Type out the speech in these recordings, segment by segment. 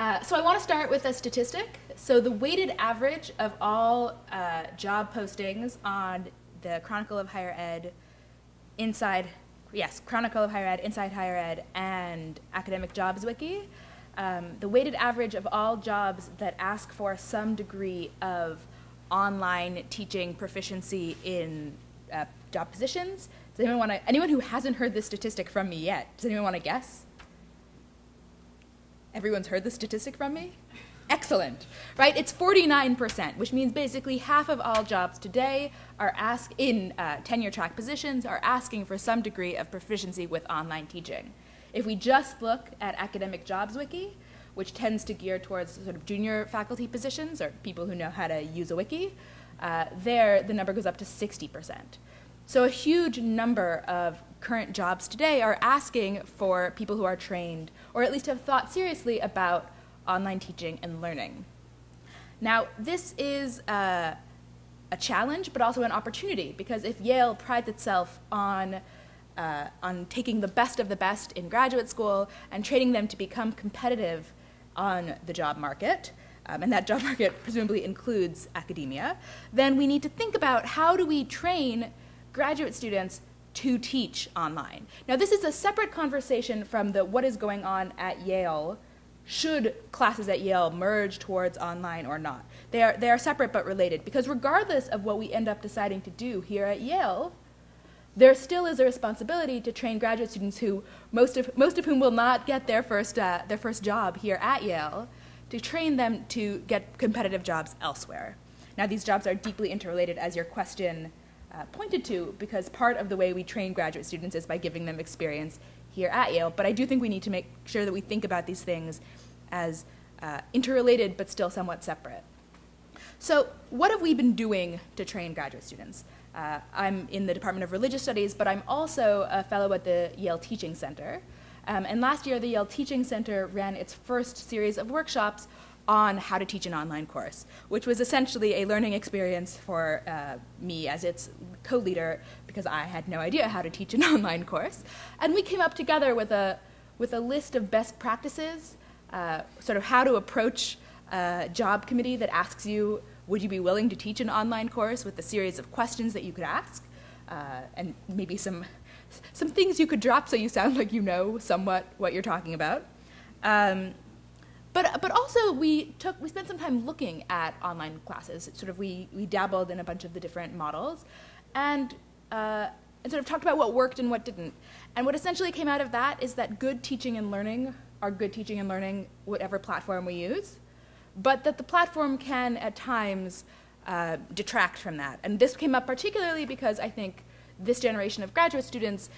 So I want to start with a statistic. So the weighted average of all job postings on the Chronicle of Higher Ed, Chronicle of Higher Ed, Inside Higher Ed, and Academic Jobs Wiki, the weighted average of all jobs that ask for some degree of online teaching proficiency in job positions. Does anyone who hasn't heard this statistic from me yet, does anyone want to guess? Everyone's heard the statistic from me? Excellent, right? It's 49%, which means basically half of all jobs today are in tenure track positions are asking for some degree of proficiency with online teaching. If we just look at Academic Jobs Wiki, which tends to gear towards sort of junior faculty positions or people who know how to use a wiki, there the number goes up to 60%. So a huge number of current jobs today are asking for people who are trained or at least have thought seriously about online teaching and learning. Now, this is a challenge, but also an opportunity, because if Yale prides itself on taking the best of the best in graduate school and training them to become competitive on the job market, and that job market presumably includes academia, then we need to think about how do we train graduate students to teach online. Now, this is a separate conversation from what is going on at Yale. Should classes at Yale merge towards online or not? They are separate but related, because regardless of what we end up deciding to do here at Yale, there still is a responsibility to train graduate students who, most of whom will not get their first job here at Yale, to train them to get competitive jobs elsewhere. Now, these jobs are deeply interrelated, as your question pointed to, because part of the way we train graduate students is by giving them experience here at Yale, but I do think we need to make sure that we think about these things as interrelated but still somewhat separate. So what have we been doing to train graduate students? I'm in the Department of Religious Studies, but I'm also a fellow at the Yale Teaching Center. And last year, the Yale Teaching Center ran its first series of workshops on how to teach an online course, which was essentially a learning experience for me as its co-leader, because I had no idea how to teach an online course. And we came up together with a list of best practices, sort of how to approach a job committee that asks you, would you be willing to teach an online course, with a series of questions that you could ask, and maybe some things you could drop so you sound like you know somewhat what you're talking about. But also we spent some time looking at online classes. We dabbled in a bunch of the different models, and sort of talked about what worked and what didn't. And what essentially came out of that is that good teaching and learning are good teaching and learning whatever platform we use, but that the platform can at times detract from that. And this came up particularly because I think this generation of graduate students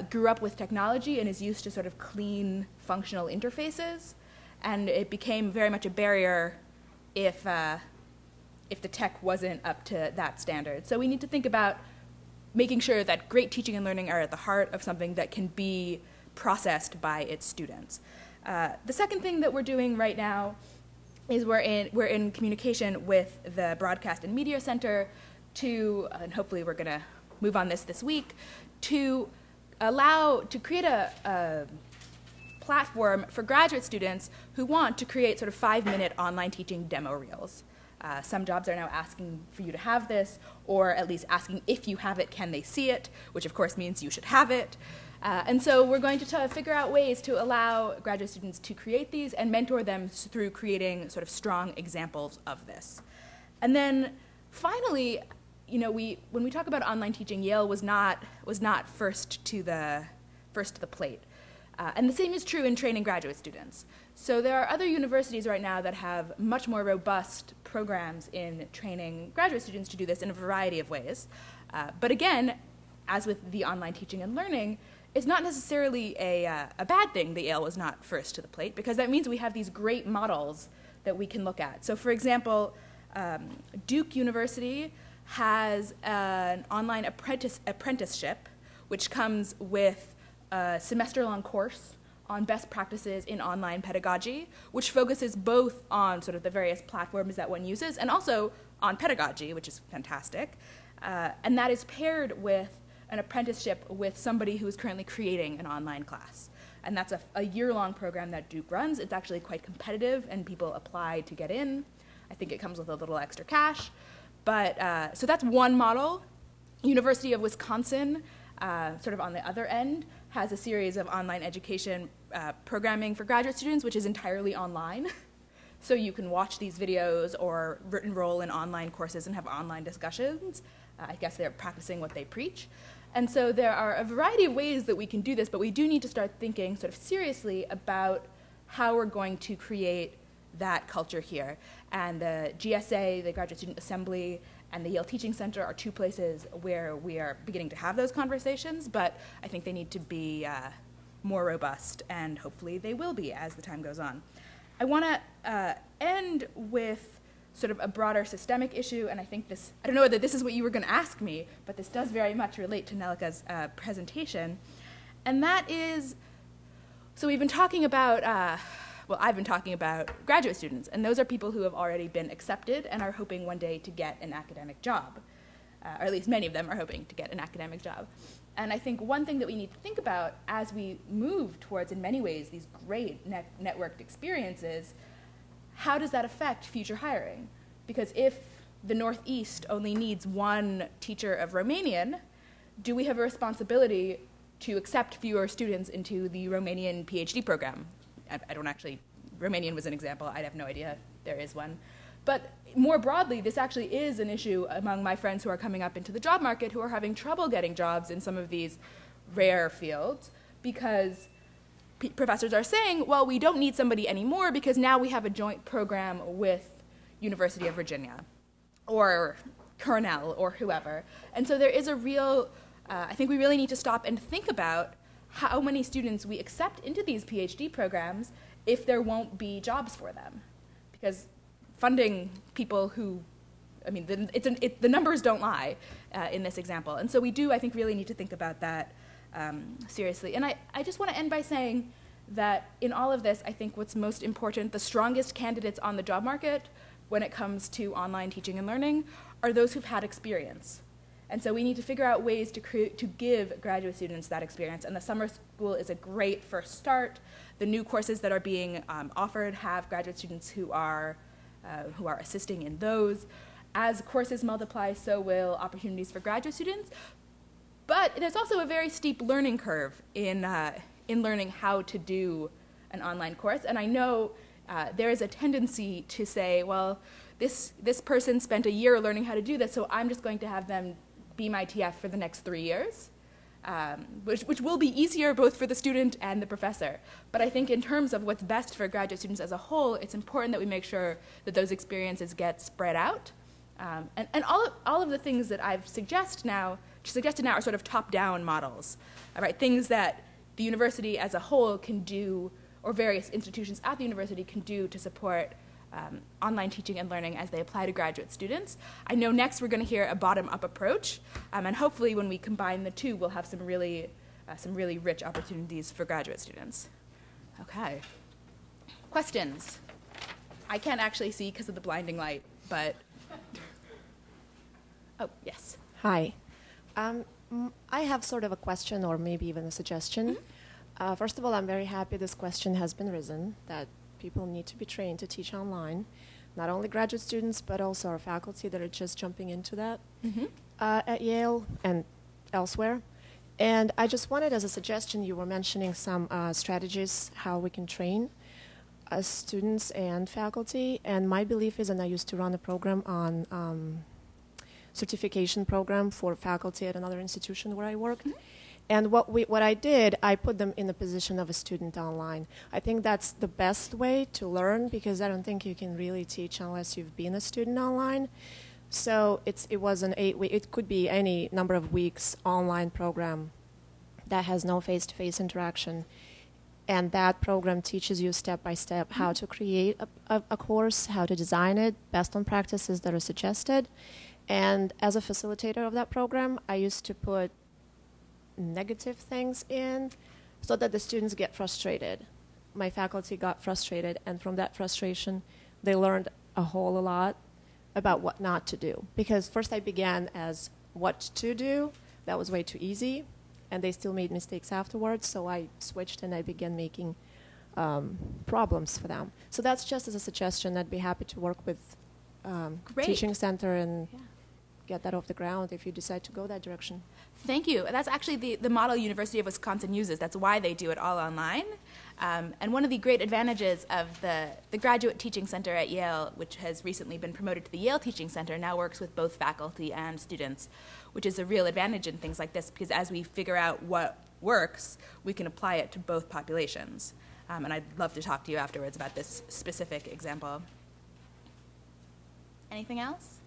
grew up with technology and is used to sort of clean, functional interfaces. And it became very much a barrier if the tech wasn't up to that standard. So we need to think about making sure that great teaching and learning are at the heart of something that can be processed by its students. The second thing that we're doing right now is we're in communication with the Broadcast and Media Center and hopefully we're going to move on this week, to create a platform for graduate students who want to create sort of 5-minute online teaching demo reels. Some jobs are now asking for you to have this, or at least asking if you have it, can they see it, which of course means you should have it. And so we're going to figure out ways to allow graduate students to create these and mentor them through creating sort of strong examples of this. And then finally, when we talk about online teaching, Yale was not first to the plate. And the same is true in training graduate students. So there are other universities right now that have much more robust programs in training graduate students to do this in a variety of ways. But again, as with the online teaching and learning, it's not necessarily a bad thing that Yale was not first to the plate, because that means we have these great models that we can look at. So for example, Duke University has an online apprenticeship, which comes with a semester-long course on best practices in online pedagogy, which focuses both on sort of the various platforms that one uses and also on pedagogy, which is fantastic. And that is paired with an apprenticeship with somebody who is currently creating an online class. And that's a year-long program that Duke runs. It's actually quite competitive, and people apply to get in. I think it comes with a little extra cash. But so that's one model. University of Wisconsin, sort of on the other end, has a series of online education programming for graduate students, which is entirely online. So you can watch these videos or enroll in online courses and have online discussions. I guess they're practicing what they preach. And so there are a variety of ways that we can do this, but we do need to start thinking sort of seriously about how we're going to create that culture here. And the GSA, the Graduate Student Assembly, and the Yale Teaching Center are two places where we are beginning to have those conversations, but I think they need to be more robust, and hopefully they will be as the time goes on. I want to end with sort of a broader systemic issue, and I think this, I don't know whether this is what you were going to ask me, but this does very much relate to Nelika's presentation, and that is, so we've been talking about, well, I've been talking about graduate students, and those are people who have already been accepted and are hoping one day to get an academic job, or at least many of them are hoping to get an academic job. And I think one thing that we need to think about as we move towards, in many ways, these great networked experiences, how does that affect future hiring? Because if the Northeast only needs one teacher of Romanian, do we have a responsibility to accept fewer students into the Romanian PhD program? I don't actually, Romanian was an example, I have no idea if there is one. But more broadly, this actually is an issue among my friends who are coming up into the job market who are having trouble getting jobs in some of these rare fields because professors are saying, well, we don't need somebody anymore because now we have a joint program with University of Virginia or Cornell or whoever. And so there is a real, I think we really need to stop and think about how many students we accept into these PhD programs if there won't be jobs for them. Because funding people who, I mean, the numbers don't lie in this example. And so we do, I think, really need to think about that seriously. And I just want to end by saying that in all of this, I think what's most important, the strongest candidates on the job market when it comes to online teaching and learning are those who've had experience. And so we need to figure out ways to give graduate students that experience. And the summer school is a great first start. The new courses that are being offered have graduate students who are assisting in those. As courses multiply, so will opportunities for graduate students. But there's also a very steep learning curve in learning how to do an online course. And I know there is a tendency to say, well, this person spent a year learning how to do this, so I'm just going to have them be my TF for the next 3 years, which will be easier both for the student and the professor. But I think in terms of what's best for graduate students as a whole, it's important that we make sure that those experiences get spread out. And all of the things that I've suggested now are sort of top-down models, right? Things that the university as a whole can do, or various institutions at the university can do to support online teaching and learning as they apply to graduate students. I know next we're going to hear a bottom-up approach, and hopefully when we combine the two, we'll have some really rich opportunities for graduate students. Okay. Questions? I can't actually see because of the blinding light, but... Oh, yes. Hi. I have sort of a question or maybe even a suggestion. Mm-hmm. First of all, I'm very happy this question has been risen, that people need to be trained to teach online, not only graduate students, but also our faculty that are just jumping into that at Yale and elsewhere. And I just wanted, as a suggestion, you were mentioning some strategies how we can train students and faculty. And my belief is, and I used to run a program on certification program for faculty at another institution where I worked. Mm-hmm. And what I did, I put them in the position of a student online. I think that's the best way to learn, because I don't think you can really teach unless you've been a student online. So it was an 8-week, it could be any number of weeks online program that has no face-to-face interaction. And that program teaches you step by step how to create a course, how to design it, based on practices that are suggested. And as a facilitator of that program, I used to put negative things in so that the students get frustrated. My faculty got frustrated, and from that frustration, they learned a whole lot about what not to do. Because first I began as what to do. That was way too easy. and they still made mistakes afterwards. So I switched and I began making problems for them. So that's just as a suggestion. I'd be happy to work with Teaching Center and get that off the ground if you decide to go that direction. Thank you. That's actually the model University of Wisconsin uses. That's why they do it all online. And one of the great advantages of the Graduate Teaching Center at Yale, which has recently been promoted to the Yale Teaching Center, now works with both faculty and students, which is a real advantage in things like this, because as we figure out what works, we can apply it to both populations. And I'd love to talk to you afterwards about this specific example. Anything else?